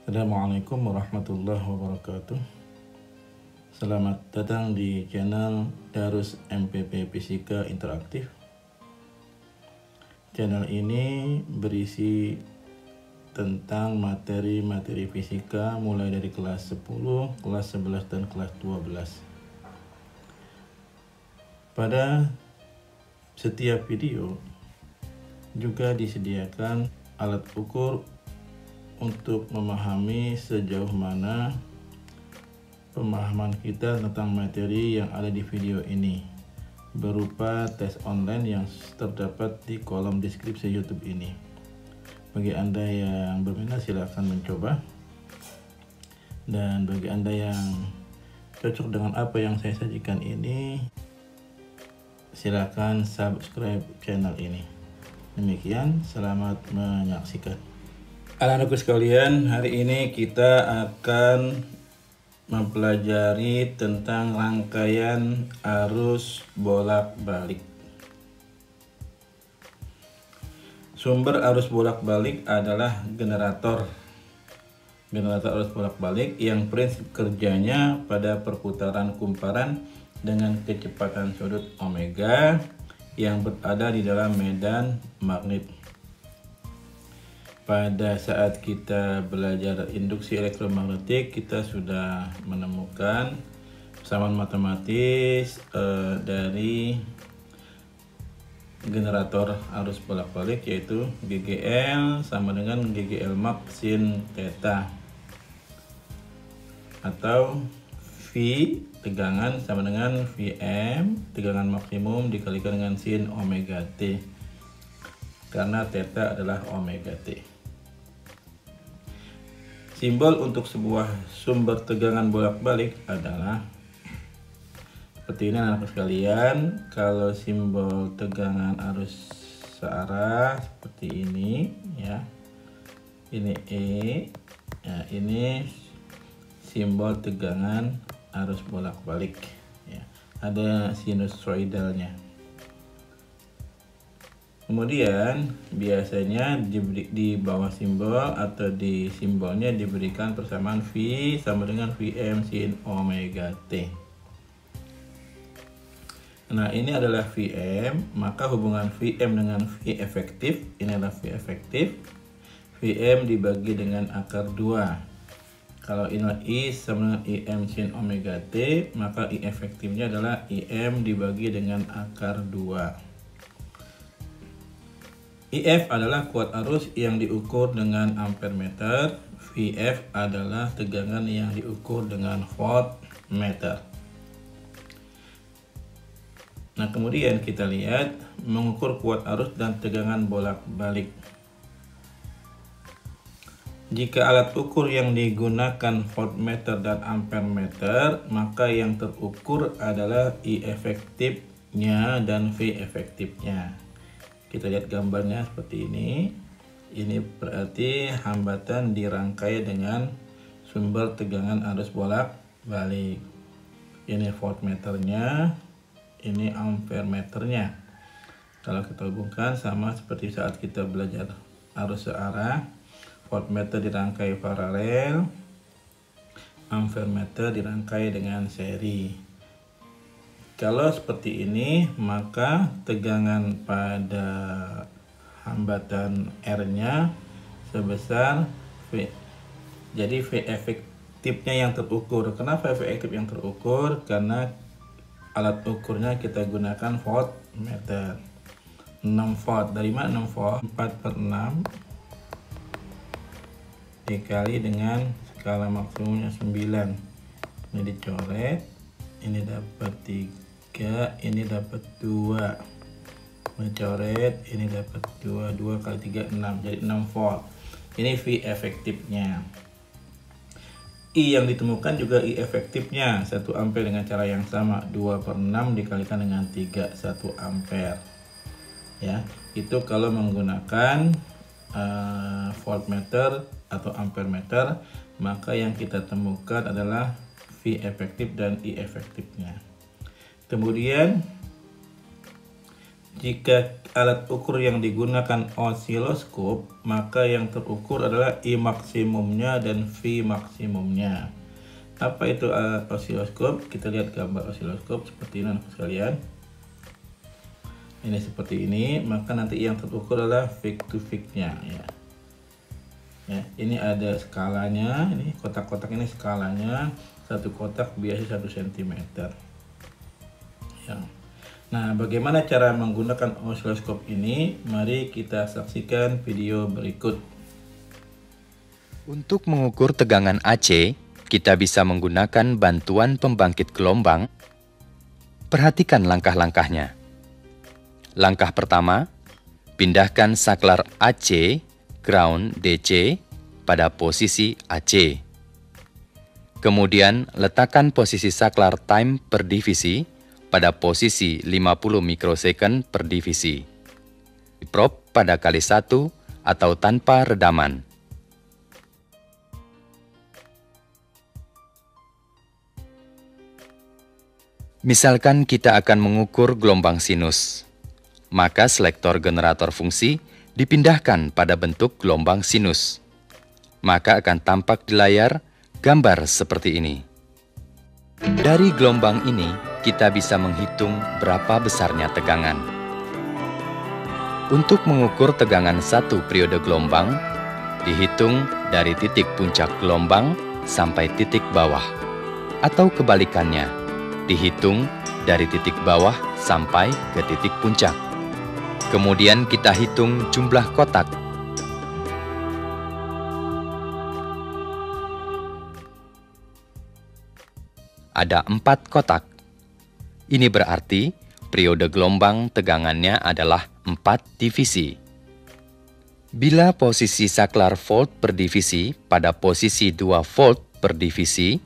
Assalamualaikum warahmatullahi wabarakatuh. Selamat datang di channel Darus MPP Fisika Interaktif. Channel ini berisi tentang materi-materi fisika mulai dari kelas 10, kelas 11, dan kelas 12. Pada setiap video juga disediakan alat ukur untuk memahami sejauh mana pemahaman kita tentang materi yang ada di video ini, berupa tes online yang terdapat di kolom deskripsi YouTube ini. Bagi Anda yang berminat silahkan mencoba, dan bagi Anda yang cocok dengan apa yang saya sajikan ini, silahkan subscribe channel ini. Demikian, selamat menyaksikan. Anak-anakku sekalian, hari ini kita akan mempelajari tentang rangkaian arus bolak-balik. Sumber arus bolak-balik adalah generator. Generator arus bolak-balik yang prinsip kerjanya pada perputaran kumparan dengan kecepatan sudut omega yang berada di dalam medan magnet. Pada saat kita belajar induksi elektromagnetik, kita sudah menemukan persamaan matematis dari generator arus bolak-balik, yaitu GGL sama dengan GGL max sin theta, atau V tegangan sama dengan Vm tegangan maksimum dikalikan dengan sin omega T, karena theta adalah omega T. Simbol untuk sebuah sumber tegangan bolak-balik adalah seperti ini, anak sekalian. Kalau simbol tegangan arus searah seperti ini ya, ini E ya, ini simbol tegangan arus bolak-balik ya, ada sinusoidalnya. Kemudian biasanya di bawah simbol atau di simbolnya diberikan persamaan V sama dengan Vm sin omega T. Nah, ini adalah Vm, maka hubungan Vm dengan V efektif, ini adalah V efektif. Vm dibagi dengan akar 2. Kalau inilah I sama dengan Im sin omega T, maka I efektifnya adalah Im dibagi dengan akar 2. IF adalah kuat arus yang diukur dengan ampermeter. VF adalah tegangan yang diukur dengan voltmeter. Nah, kemudian kita lihat mengukur kuat arus dan tegangan bolak-balik. Jika alat ukur yang digunakan voltmeter dan ampermeter, maka yang terukur adalah I efektifnya dan V efektifnya. Kita lihat gambarnya seperti ini. Ini berarti hambatan dirangkai dengan sumber tegangan arus bolak-balik. Ini voltmeternya, ini ampermeternya. Kalau kita hubungkan sama seperti saat kita belajar arus searah, voltmeter dirangkai paralel, ampermeter dirangkai dengan seri. Kalau seperti ini, maka tegangan pada hambatan R-nya sebesar V. Jadi V efektifnya yang terukur. Kenapa V efektif yang terukur? Karena alat ukurnya kita gunakan voltmeter. 6 volt. Dari mana 6 volt? 4/6 dikali dengan skala maksimumnya 9. Ini dicoret. Ini dapat 3. Ini dapat 2, mencoret, ini dapat 2 kali 3 6, jadi 6 volt. Ini V efektifnya. I yang ditemukan juga I efektifnya 1 ampere dengan cara yang sama, 2/6 dikalikan dengan 3, 1 ampere ya. Itu kalau menggunakan voltmeter atau ampermeter, maka yang kita temukan adalah V efektif dan I efektifnya. Kemudian Jika alat ukur yang digunakan osiloskop, maka yang terukur adalah I maksimumnya dan V maksimumnya. Apa itu osiloskop? Kita lihat gambar osiloskop seperti ini anak sekalian. Ini seperti ini, maka nanti yang terukur adalah peak to peak-nya ya. Ya, ini ada skalanya, ini kotak-kotak ini skalanya, satu kotak biasa 1 cm. Ya. Nah, bagaimana cara menggunakan osiloskop ini? Mari kita saksikan video berikut. Untuk mengukur tegangan AC, kita bisa menggunakan bantuan pembangkit gelombang. Perhatikan langkah-langkahnya. Langkah pertama, pindahkan saklar AC, ground DC, pada posisi AC. Kemudian, letakkan posisi saklar time per divisi pada posisi 50 mikrosecond per divisi. Probe pada kali 1 atau tanpa redaman. Misalkan kita akan mengukur gelombang sinus, maka selektor generator fungsi dipindahkan pada bentuk gelombang sinus. Maka akan tampak di layar gambar seperti ini. Dari gelombang ini, kita bisa menghitung berapa besarnya tegangan. Untuk mengukur tegangan satu periode gelombang, dihitung dari titik puncak gelombang sampai titik bawah. Atau kebalikannya, dihitung dari titik bawah sampai ke titik puncak. Kemudian kita hitung jumlah kotak. Ada 4 kotak. Ini berarti periode gelombang tegangannya adalah 4 divisi. Bila posisi saklar volt per divisi pada posisi 2 volt per divisi,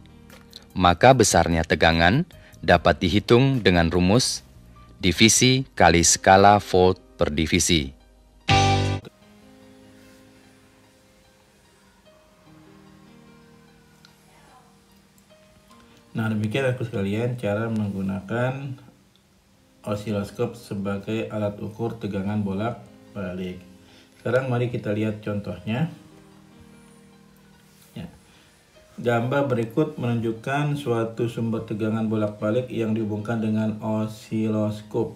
maka besarnya tegangan dapat dihitung dengan rumus divisi kali skala volt per divisi. Nah, demikian aku sekalian cara menggunakan osiloskop sebagai alat ukur tegangan bolak-balik. Sekarang mari kita lihat contohnya. Ya. Gambar berikut menunjukkan suatu sumber tegangan bolak-balik yang dihubungkan dengan osiloskop.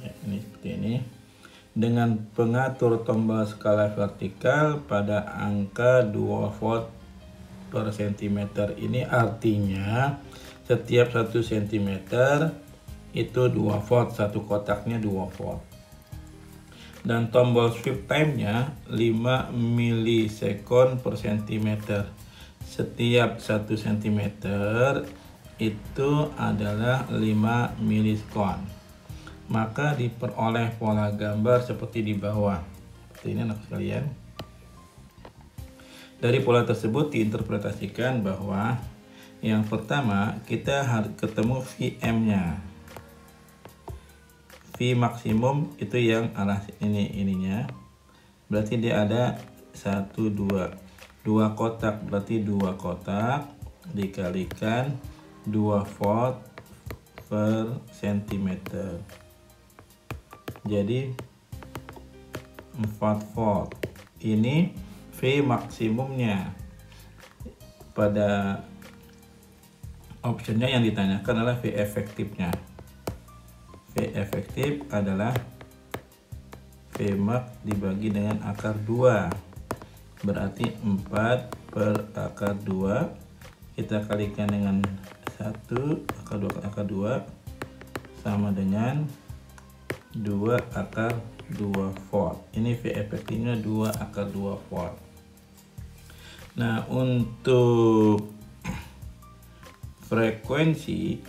Ya, ini seperti ini. Dengan pengatur tombol skala vertikal pada angka 2 volt per cm. Ini artinya setiap 1 cm itu 2 volt, satu kotaknya 2 volt. Dan tombol sweep time-nya 5 milisekon per cm. Setiap 1 cm itu adalah 5 milisekon. Maka diperoleh pola gambar seperti di bawah. Seperti ini anak sekalian. Dari pola tersebut diinterpretasikan bahwa yang pertama kita harus ketemu Vm-nya. V maksimum itu yang arah ininya. Berarti dia ada 1 2 kotak, berarti 2 kotak dikalikan 2 volt per cm. Jadi 4 volt. Ini V maksimumnya. Pada optionnya yang ditanyakan adalah V efektifnya. V efektif adalah V max dibagi dengan akar 2. Berarti 4 per akar 2. Kita kalikan dengan 1 akar 2 sama dengan 2 akar 2 volt. Ini V efektifnya 2 akar 2 volt. Nah, untuk frekuensi,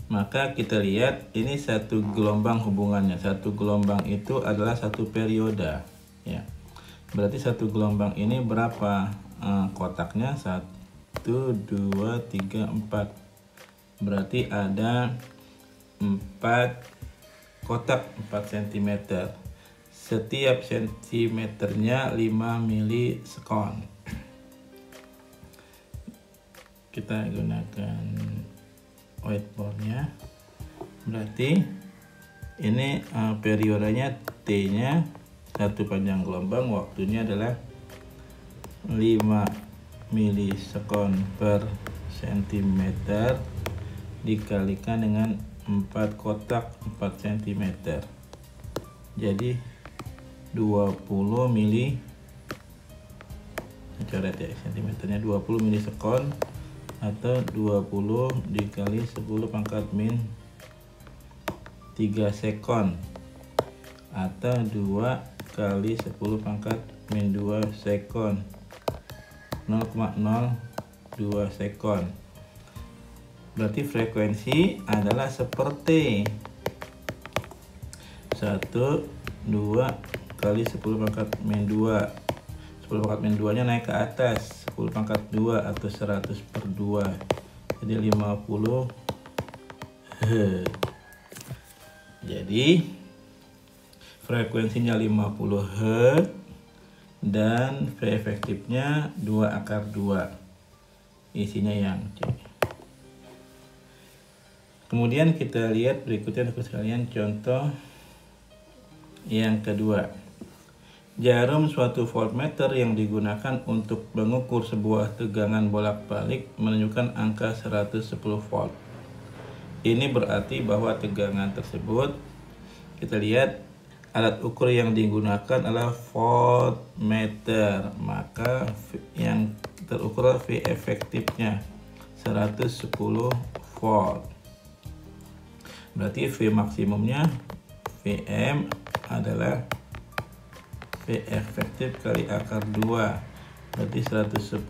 maka kita lihat ini satu gelombang hubungannya. Satu gelombang itu adalah satu periode, ya. Berarti satu gelombang ini berapa kotaknya? 1 2 3 4. Berarti ada 4 kotak 4 cm. Setiap sentimeternya 5 milisekon. Kita gunakan whiteboardnya. Berarti Ini periodenya T-nya 1 panjang gelombang, waktunya adalah 5 milisekon per cm dikalikan dengan 4 kotak 4 cm. Jadi 20 mili, coret ya, cm-nya 20 milisekon atau 20 dikali 10 pangkat min 3 sekon atau 2 kali 10 pangkat min 2 sekon, 0,02 sekon. Berarti frekuensi adalah seperti 1, 2 kali 10 pangkat min 2. 10 pangkat min 2 nya naik ke atas, 10 pangkat 2 atau 100 per 2. Jadi 50 Hz. Jadi frekuensinya 50 Hz dan V efektifnya 2/2. Isinya yang C. Kemudian kita lihat berikutnya sekalian contoh yang kedua. Jarum suatu voltmeter yang digunakan untuk mengukur sebuah tegangan bolak-balik menunjukkan angka 110 volt. Ini berarti bahwa tegangan tersebut, kita lihat alat ukur yang digunakan adalah voltmeter, maka yang terukur V efektifnya 110 volt. Berarti V maksimumnya Vm adalah V efektif kali akar 2, berarti 110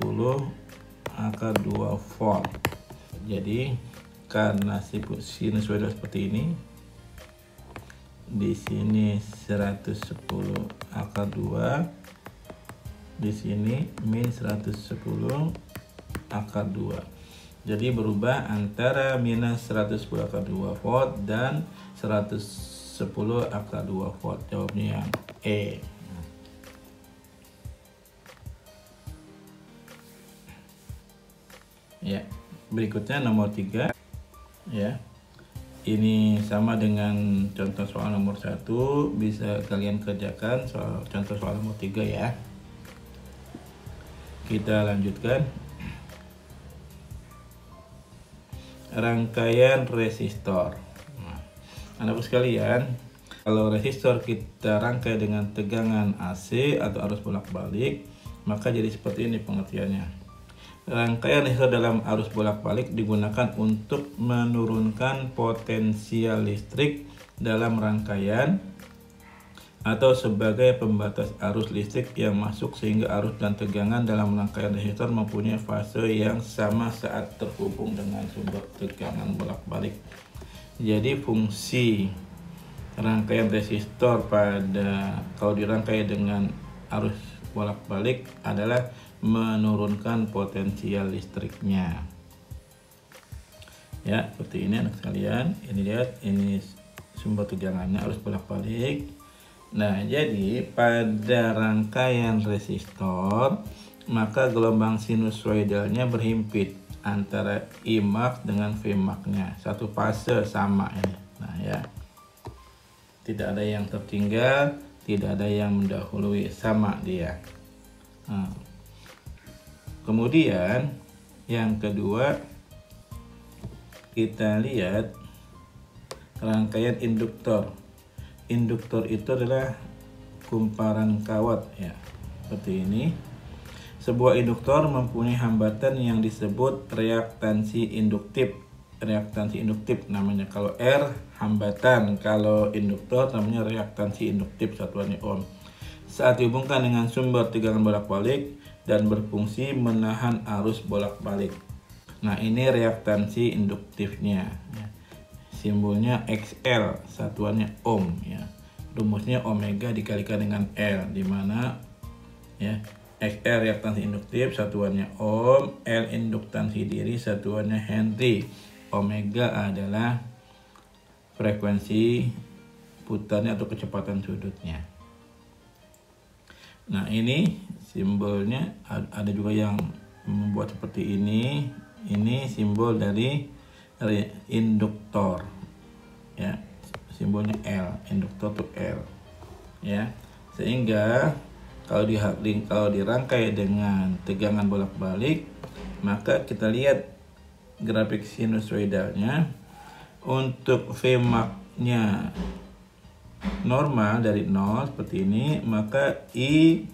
akar 2 volt. Jadi karena sinusoida seperti ini, di sini 110 akar 2, di sini min 110 akar 2. Jadi berubah antara minus 110 akar 2 volt dan 110 akar 2 volt. Jawabnya yang E. Ya, berikutnya nomor 3. Ya. Ini sama dengan contoh soal nomor 1, bisa kalian kerjakan contoh soal nomor 3 ya. Kita lanjutkan. Rangkaian resistor. Nah, anak-anak sekalian, kalau resistor kita rangkai dengan tegangan AC atau arus bolak-balik, maka jadi seperti ini pengertiannya. Rangkaian resistor dalam arus bolak-balik digunakan untuk menurunkan potensial listrik dalam rangkaian atau sebagai pembatas arus listrik yang masuk, sehingga arus dan tegangan dalam rangkaian resistor mempunyai fase yang sama saat terhubung dengan sumber tegangan bolak-balik. Jadi fungsi rangkaian resistor kalau dirangkai dengan arus bolak-balik adalah menurunkan potensial listriknya. Ya, seperti ini anak sekalian. Ini lihat, ini sumber tegangannya arus bolak-balik. Nah, jadi pada rangkaian resistor, maka gelombang sinusoidalnya berhimpit antara Imax dengan Vmax-nya. Satu fase sama ini. Nah, ya. Tidak ada yang tertinggal, tidak ada yang mendahului, sama dia. Nah. Kemudian yang kedua, kita lihat rangkaian induktor. Induktor itu adalah kumparan kawat ya, seperti ini. Sebuah induktor mempunyai hambatan yang disebut reaktansi induktif. Reaktansi induktif namanya. Kalau R hambatan, kalau induktor namanya reaktansi induktif, satuannya ohm. Saat dihubungkan dengan sumber tegangan bolak-balik dan berfungsi menahan arus bolak-balik. Nah, ini reaktansi induktifnya. Simbolnya XL, satuannya ohm ya. Rumusnya omega dikalikan dengan L, di mana ya XL reaktansi induktif, satuannya ohm, L induktansi diri, satuannya Henry. Omega adalah frekuensi putarnya atau kecepatan sudutnya. Nah, ini simbolnya ada juga yang membuat seperti ini. Ini simbol dari induktor ya, simbolnya L, induktor tuh L ya. Sehingga kalau dirangkai dengan tegangan bolak-balik, maka kita lihat grafik sinusoidalnya. Untuk Vmax-nya normal dari 0 seperti ini, maka I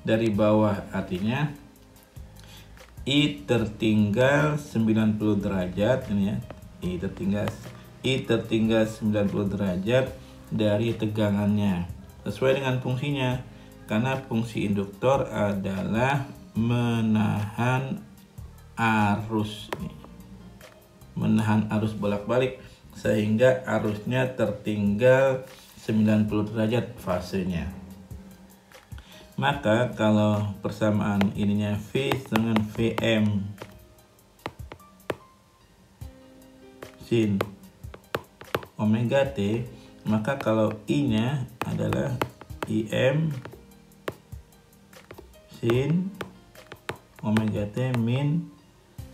dari bawah, artinya I tertinggal 90 derajat ini ya. I tertinggal 90 derajat dari tegangannya sesuai dengan fungsinya, karena fungsi induktor adalah menahan arus bolak-balik, sehingga arusnya tertinggal 90 derajat fasenya. Maka kalau persamaan ininya V dengan Vm sin omega T, maka kalau I-nya adalah Im sin omega T min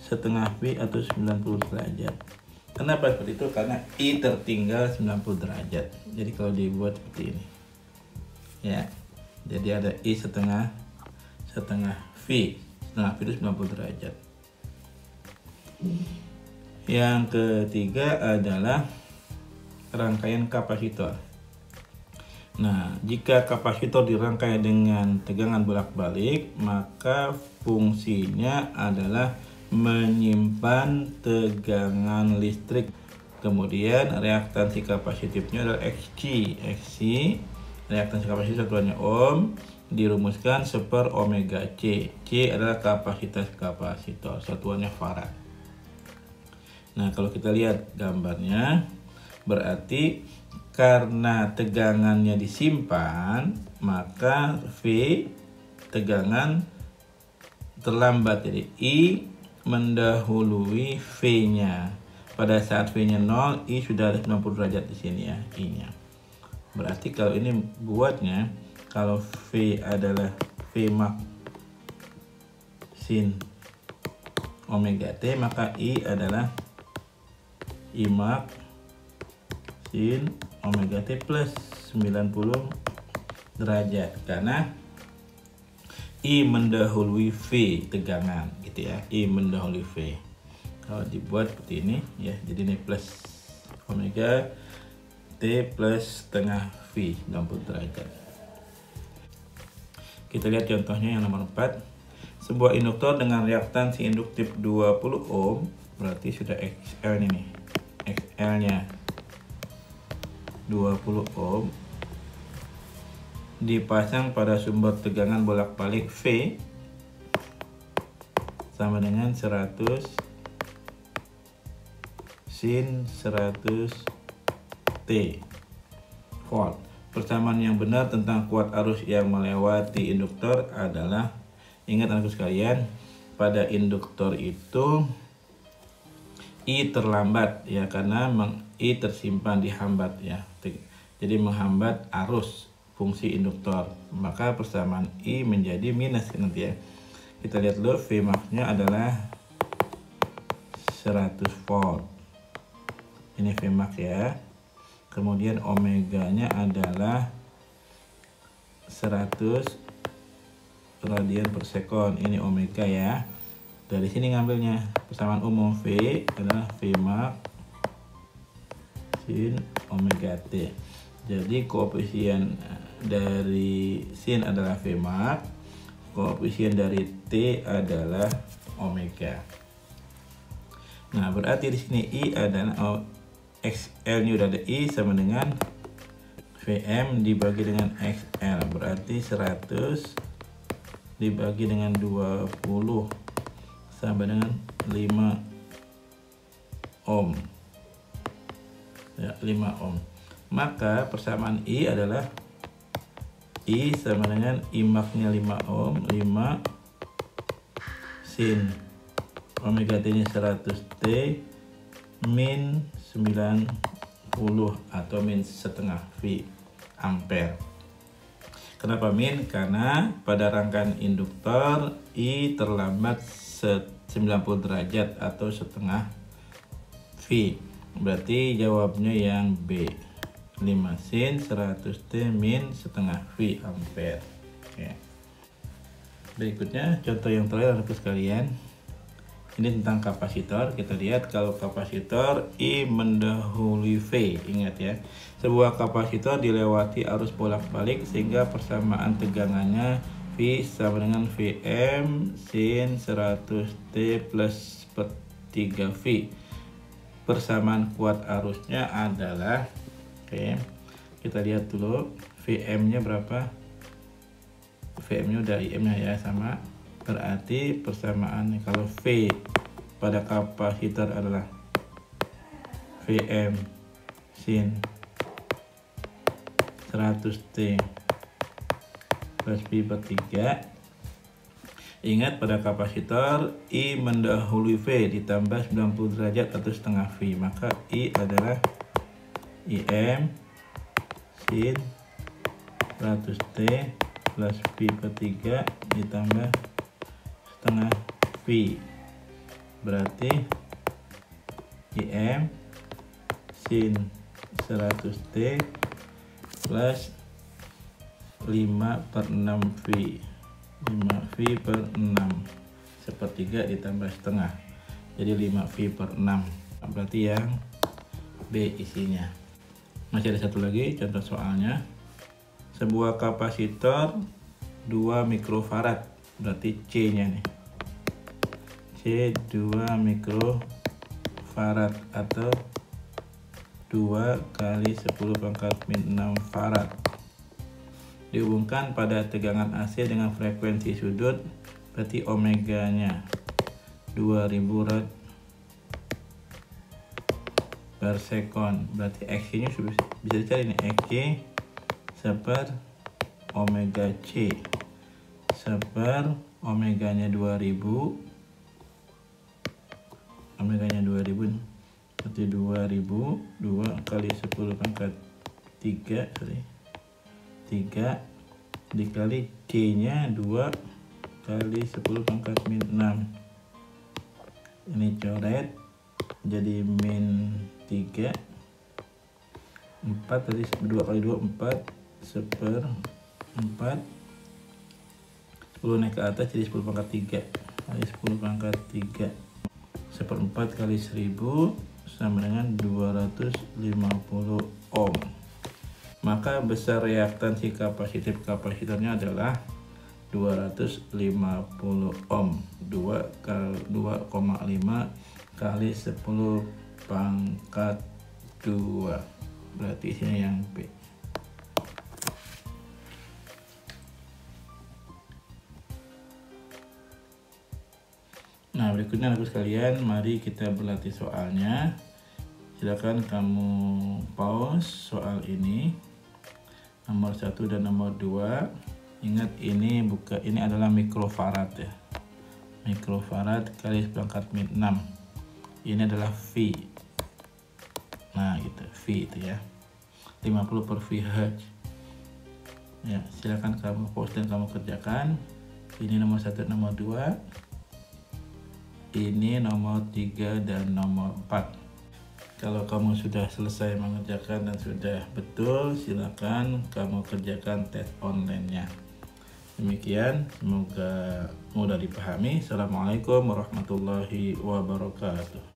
setengah V atau 90 derajat. Kenapa seperti itu? Karena I tertinggal 90 derajat. Jadi kalau dibuat seperti ini ya, jadi ada I setengah V itu 90 derajat. Yang ketiga adalah rangkaian kapasitor. Nah, jika kapasitor dirangkai dengan tegangan bolak-balik, maka fungsinya adalah menyimpan tegangan listrik. Kemudian reaktansi kapasitifnya adalah Xc. Reaktansi kapasitif satuannya ohm, dirumuskan seper omega C. C adalah kapasitas kapasitor, satuannya farad. Nah, kalau kita lihat gambarnya, berarti karena tegangannya disimpan, maka V tegangan terlambat. Jadi I mendahului V-nya. Pada saat V-nya 0, I sudah ada 90 derajat di sini ya, I-nya. Berarti kalau ini buatnya, kalau V adalah Vmax sin omega T, maka I adalah Imax sin omega T plus 90 derajat, karena I mendahului V tegangan gitu ya, I mendahului V. Kalau dibuat seperti ini ya, jadi ini plus omega T plus setengah V 90 derajat. Kita lihat contohnya yang nomor 4. Sebuah induktor dengan reaktansi induktif 20 ohm, berarti sudah XL ini nih. XL nya 20 ohm dipasang pada sumber tegangan bolak-balik V sama dengan 100 sin 100 T volt. Persamaan yang benar tentang kuat arus yang melewati induktor adalah, ingat anak sekalian, pada induktor itu I terlambat ya, karena I tersimpan dihambat ya. Jadi menghambat arus fungsi induktor, maka persamaan I menjadi minus nanti ya. Kita lihat dulu, Vmax-nya adalah 100 volt. Ini Vmax ya. Kemudian omega-nya adalah 100 radian per sekon. Ini omega ya. Dari sini ngambilnya persamaan umum V adalah Vmax sin omega T. Jadi koefisien dari sin adalah Vmax, koefisien dari T adalah omega. Nah, berarti di sini I adalah XL-nya udah ada I sama dengan Vm dibagi dengan XL, berarti 100 dibagi dengan 20 sama dengan 5 ohm. Ya, 5 ohm. Maka persamaan I adalah I sama dengan Imax-nya 5 ohm, 5 sin omega T-nya 100 T min 90 atau min setengah V ampere. Kenapa min? Karena pada rangkaian induktor I terlambat 90 derajat atau setengah V. Berarti jawabnya yang B. 5 sin 100T min setengah V ampere. Oke. Berikutnya contoh yang terakhir anak sekalian. Ini tentang kapasitor. Kita lihat kalau kapasitor I mendahului V. Ingat ya, sebuah kapasitor dilewati arus bolak-balik sehingga persamaan tegangannya V sama dengan Vm sin 100T plus per 3V. Persamaan kuat arusnya adalah, oke, kita lihat dulu Vm-nya berapa. Vm-nya udah Im-nya ya, sama. Berarti persamaan kalau V pada kapasitor adalah Vm sin 100T plus V per 3. Ingat pada kapasitor I mendahului V ditambah 90 derajat atau setengah V, maka I adalah Im sin 100T plus V per 3 ditambah setengah V, berarti Im sin 100T plus 5 per 6V, 5V per 6 sepertiga ditambah setengah, jadi 5V per 6, berarti yang B isinya. Masih ada satu lagi contoh soalnya. Sebuah kapasitor 2 mikrofarad, berarti C nya nih, C 2 mikrofarad atau 2 kali 10 pangkat min 6 farad, dihubungkan pada tegangan AC dengan frekuensi sudut, berarti omeganya 2000 rad per sekon, berarti XC nya bisa dicari nih, XC seper omega C seper omeganya 2000, omeganya 2000 berarti 2000 2 kali 10 pangkat 3 dikali C nya 2 kali 10 pangkat min 6, ini coret jadi min 3, 4 tadi 2 kali 2 4 seper 4, 10 naik ke atas jadi 10 pangkat 3 kali 10 pangkat 3 seper 4 kali 1000 sama dengan 250 ohm. Maka besar reaktansi kapasitornya adalah 250 ohm, 2,5 kali 10 pangkat 2, berarti isinya yang B. Nah, berikutnya anak sekalian, mari kita berlatih soalnya. Silakan kamu pause soal ini, nomor 1 dan nomor 2. Ingat ini adalah mikrofarad ya, mikrofarad kali pangkat min 6, ini adalah V. Nah gitu, V itu ya, 50 per VH ya. Silakan kamu pause dan kamu kerjakan. Ini nomor 1, nomor 2, ini nomor 3 dan nomor 4. Kalau kamu sudah selesai mengerjakan dan sudah betul, silakan kamu kerjakan tes online-nya. Demikian, semoga mudah dipahami. Assalamualaikum warahmatullahi wabarakatuh.